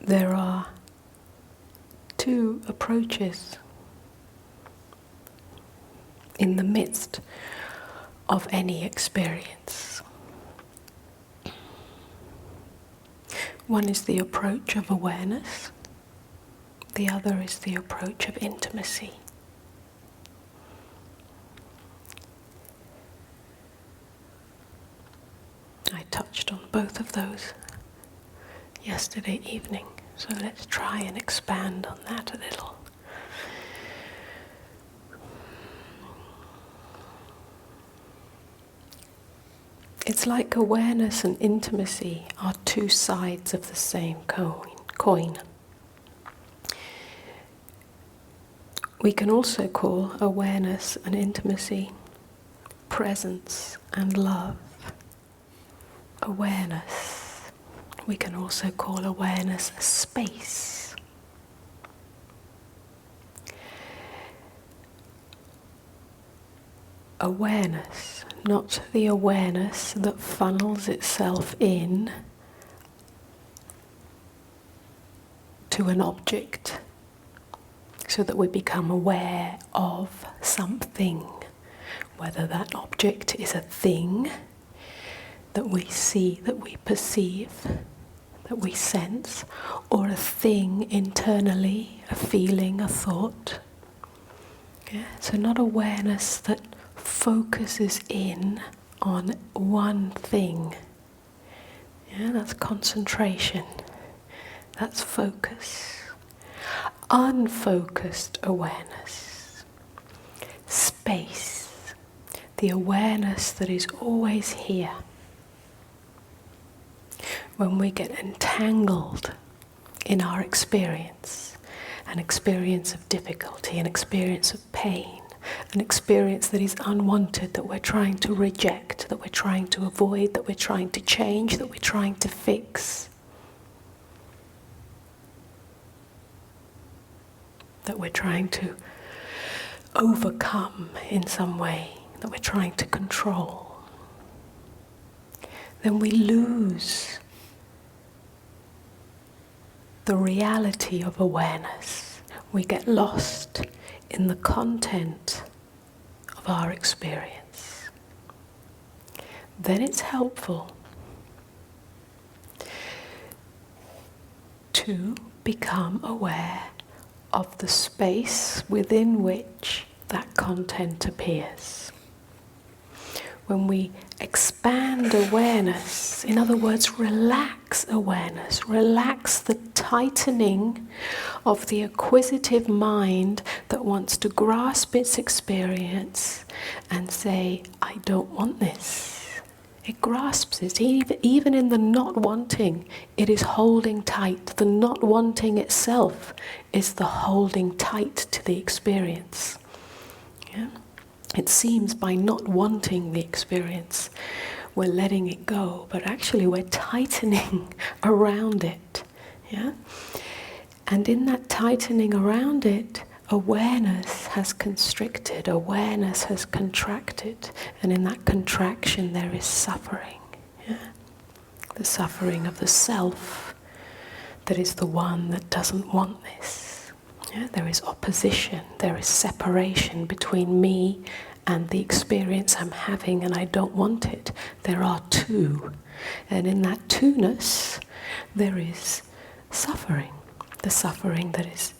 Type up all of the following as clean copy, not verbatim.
there are two approaches in the midst of any experience. One is the approach of awareness, the other is the approach of intimacy. I touched on both of those yesterday evening, so let's try and expand on that a little. It's like awareness and intimacy are two sides of the same coin. We can also call awareness and intimacy presence and love. Awareness. We can also call awareness space. Awareness, not the awareness that funnels itself in to an object so that we become aware of something, whether that object is a thing that we see, that we perceive, that we sense, or a thing internally, a feeling, a thought. Yeah? So not awareness that focuses in on one thing. Yeah, that's concentration. That's focus. Unfocused awareness. Space. The awareness that is always here. When we get entangled in our experience, an experience of difficulty, an experience of pain, an experience that is unwanted, that we're trying to reject, that we're trying to avoid, that we're trying to change, that we're trying to fix, that we're trying to overcome in some way, that we're trying to control, then we lose the reality of awareness. We get lost in the content of our experience. Then it's helpful to become aware of the space within which that content appears. When we expand awareness, in other words, relax awareness, relax the tightening of the acquisitive mind that wants to grasp its experience and say, I don't want this. It grasps it. Even in the not wanting, it is holding tight. The not wanting itself is the holding tight to the experience. Yeah? It seems by not wanting the experience, we're letting it go, but actually we're tightening around it. Yeah? And in that tightening around it, awareness has constricted, awareness has contracted, and in that contraction there is suffering. Yeah? The suffering of the self that is the one that doesn't want this. Yeah, there is opposition, there is separation between me and the experience I'm having, and I don't want it. There are two. And in that two-ness, there is suffering. The suffering that is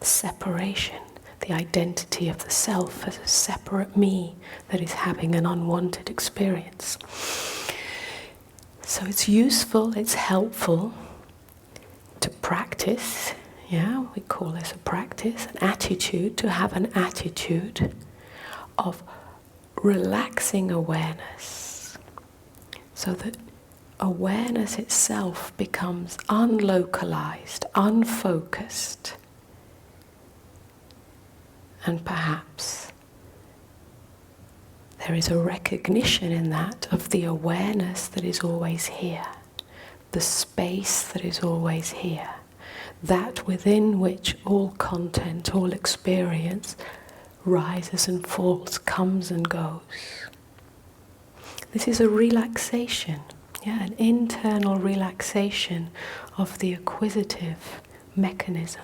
separation, the identity of the self as a separate me that is having an unwanted experience. So it's useful, it's helpful to practice. Yeah, we call this a practice, an attitude, to have an attitude of relaxing awareness so that awareness itself becomes unlocalized, unfocused, and perhaps there is a recognition in that of the awareness that is always here, the space that is always here. That within which all content, all experience rises and falls, comes and goes. This is a relaxation. Yeah, an internal relaxation of the acquisitive mechanism.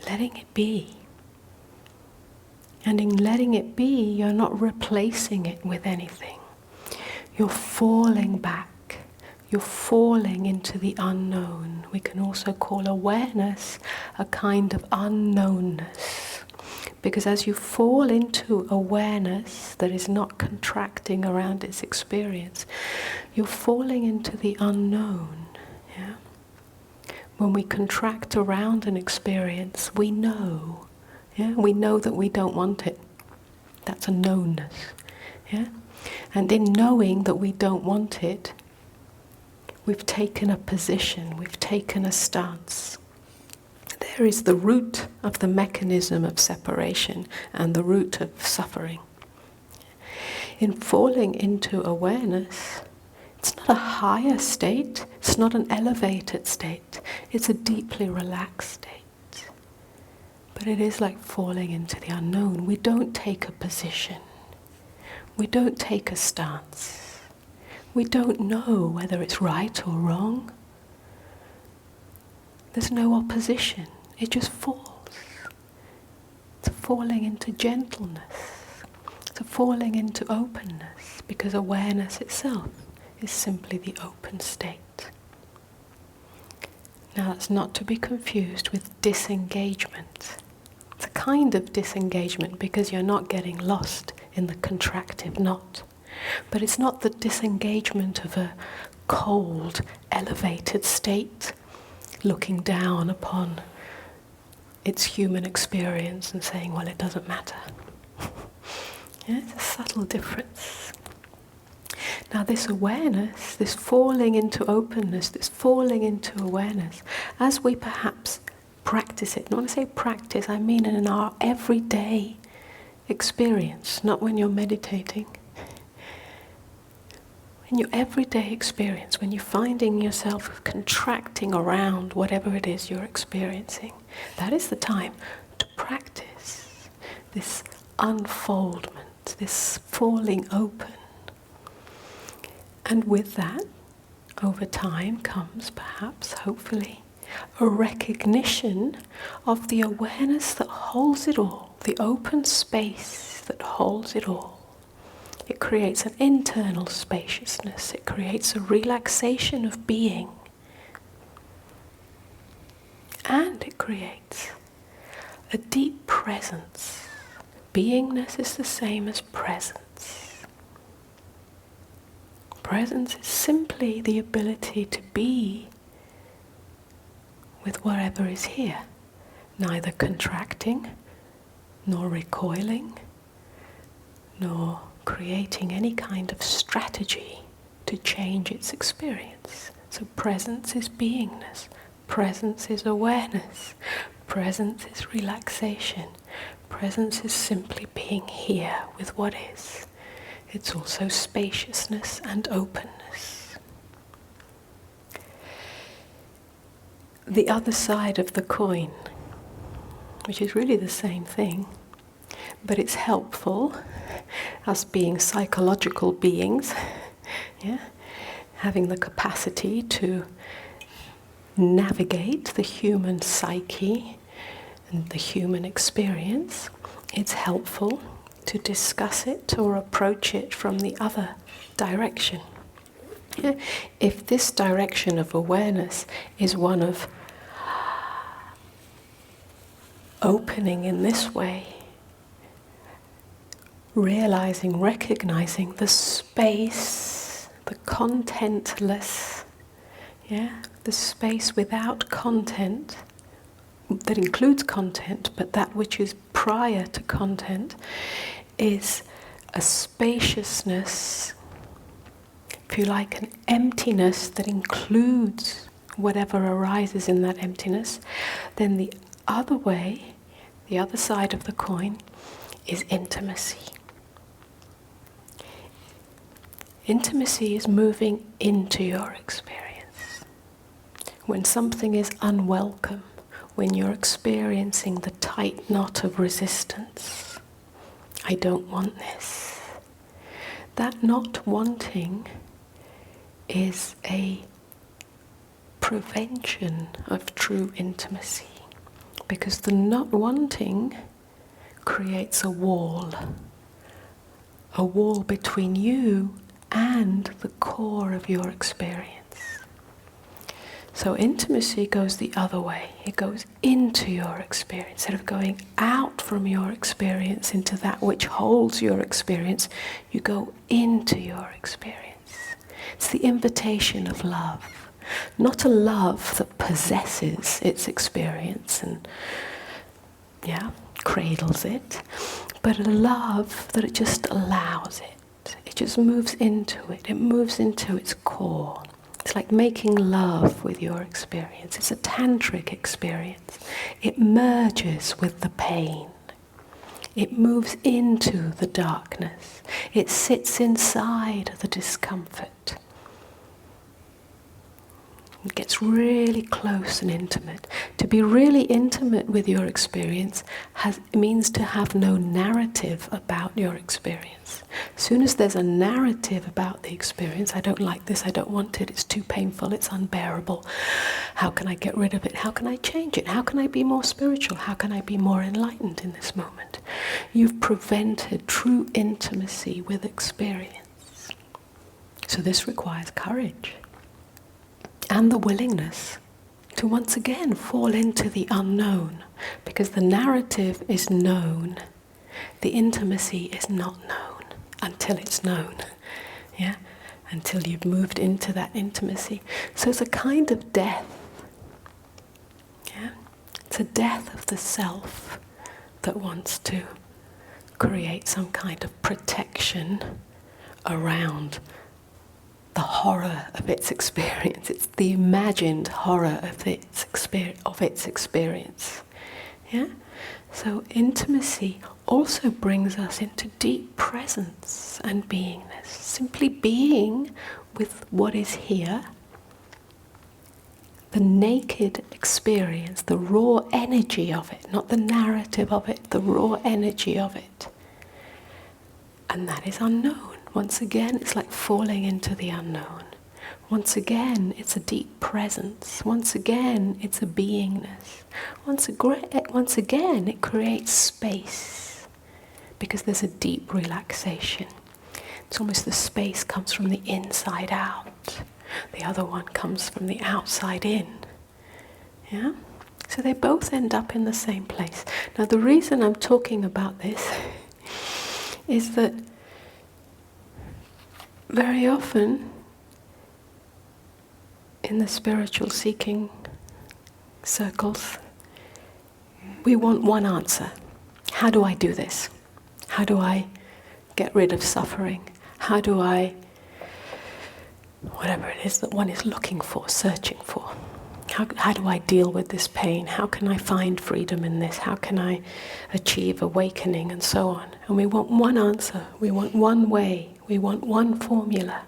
Letting it be. And in letting it be, you're not replacing it with anything. You're falling back. You're falling into the unknown. We can also call awareness a kind of unknownness. Because as you fall into awareness that is not contracting around its experience, you're falling into the unknown. Yeah? When we contract around an experience, we know. Yeah? We know that we don't want it. That's a knownness. Yeah? And in knowing that we don't want it, we've taken a position, we've taken a stance. There is the root of the mechanism of separation and the root of suffering. In falling into awareness, it's not a higher state, it's not an elevated state, it's a deeply relaxed state. But it is like falling into the unknown. We don't take a position. We don't take a stance. We don't know whether it's right or wrong. There's no opposition. It just falls. It's a falling into gentleness. It's a falling into openness, because awareness itself is simply the open state. Now that's not to be confused with disengagement. It's a kind of disengagement because you're not getting lost in the contractive knot. But it's not the disengagement of a cold, elevated state, looking down upon its human experience and saying, well, it doesn't matter. Yeah, it's a subtle difference. Now this awareness, this falling into openness, this falling into awareness, as we perhaps practice it, and when I say practice, I mean in our everyday experience, not when you're meditating. In your everyday experience, when you're finding yourself contracting around whatever it is you're experiencing, that is the time to practice this unfoldment, this falling open. And with that, over time comes perhaps, hopefully, a recognition of the awareness that holds it all, the open space that holds it all. It creates an internal spaciousness. It creates a relaxation of being. And it creates a deep presence. Beingness is the same as presence. Presence is simply the ability to be with whatever is here, neither contracting, nor recoiling, nor creating any kind of strategy to change its experience. So presence is beingness, presence is awareness, presence is relaxation, presence is simply being here with what is. It's also spaciousness and openness. The other side of the coin, which is really the same thing, but it's helpful, us being psychological beings, yeah, having the capacity to navigate the human psyche and the human experience. It's helpful to discuss it or approach it from the other direction. Yeah? If this direction of awareness is one of opening in this way, realizing, recognizing the space, the contentless, yeah, the space without content, that includes content, but that which is prior to content is a spaciousness, if you like, an emptiness that includes whatever arises in that emptiness. Then the other way, the other side of the coin, is intimacy. Intimacy is moving into your experience. When something is unwelcome, when you're experiencing the tight knot of resistance, I don't want this. That not wanting is a prevention of true intimacy, because the not wanting creates a wall between you and the core of your experience. So intimacy goes the other way. It goes into your experience. Instead of going out from your experience into that which holds your experience, you go into your experience. It's the invitation of love. Not a love that possesses its experience and cradles it, but a love that it just allows it. It just moves into it. It moves into its core. It's like making love with your experience. It's a tantric experience. It merges with the pain. It moves into the darkness. It sits inside the discomfort. It gets really close and intimate. To be really intimate with your experience means to have no narrative about your experience. As soon as there's a narrative about the experience, I don't like this, I don't want it, it's too painful, it's unbearable. How can I get rid of it? How can I change it? How can I be more spiritual? How can I be more enlightened in this moment? You've prevented true intimacy with experience. So this requires courage. And the willingness to once again fall into the unknown, because the narrative is known, the intimacy is not known until it's known, until you've moved into that intimacy. So it's a kind of death, it's a death of the self that wants to create some kind of protection around the horror of its experience. It's the imagined horror of its experience. So intimacy also brings us into deep presence and beingness. Simply being with what is here, the naked experience, the raw energy of it, not the narrative of it, the raw energy of it. And that is unknown. Once again, it's like falling into the unknown. Once again, it's a deep presence. Once again, it's a beingness. Once again, it creates space, because there's a deep relaxation. It's almost the space comes from the inside out. The other one comes from the outside in. So they both end up in the same place. Now, the reason I'm talking about this is that very often in the spiritual seeking circles, we want one answer. How do I do this? How do I get rid of suffering? How do I, whatever it is that one is looking for, searching for. How do I deal with this pain? How can I find freedom in this? How can I achieve awakening, and so on? And we want one answer. We want one way. We want one formula.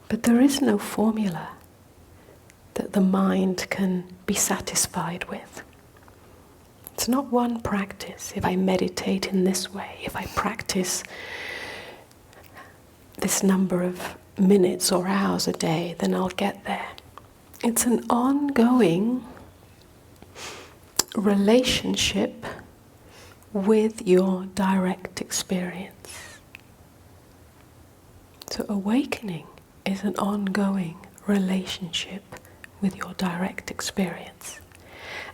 But there is no formula that the mind can be satisfied with. It's not one practice. If I meditate in this way, if I practice this number of minutes or hours a day, then I'll get there. It's an ongoing relationship with your direct experience. So awakening is an ongoing relationship with your direct experience.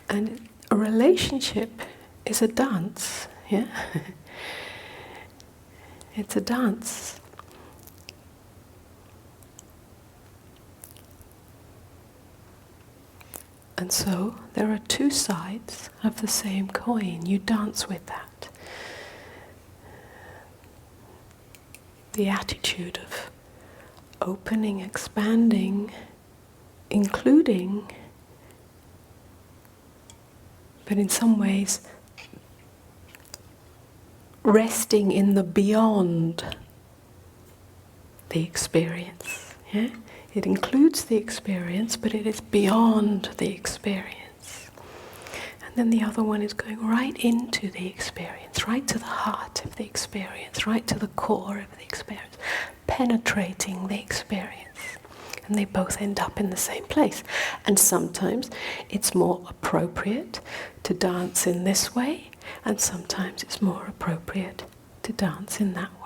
And a relationship is a dance, It's a dance. And so there are two sides of the same coin. You dance with that. The attitude of opening, expanding, including, but in some ways resting in the beyond the experience. It includes the experience, but it is beyond the experience. And then the other one is going right into the experience, right to the heart of the experience, right to the core of the experience, penetrating the experience. And they both end up in the same place. And sometimes it's more appropriate to dance in this way, and sometimes it's more appropriate to dance in that way.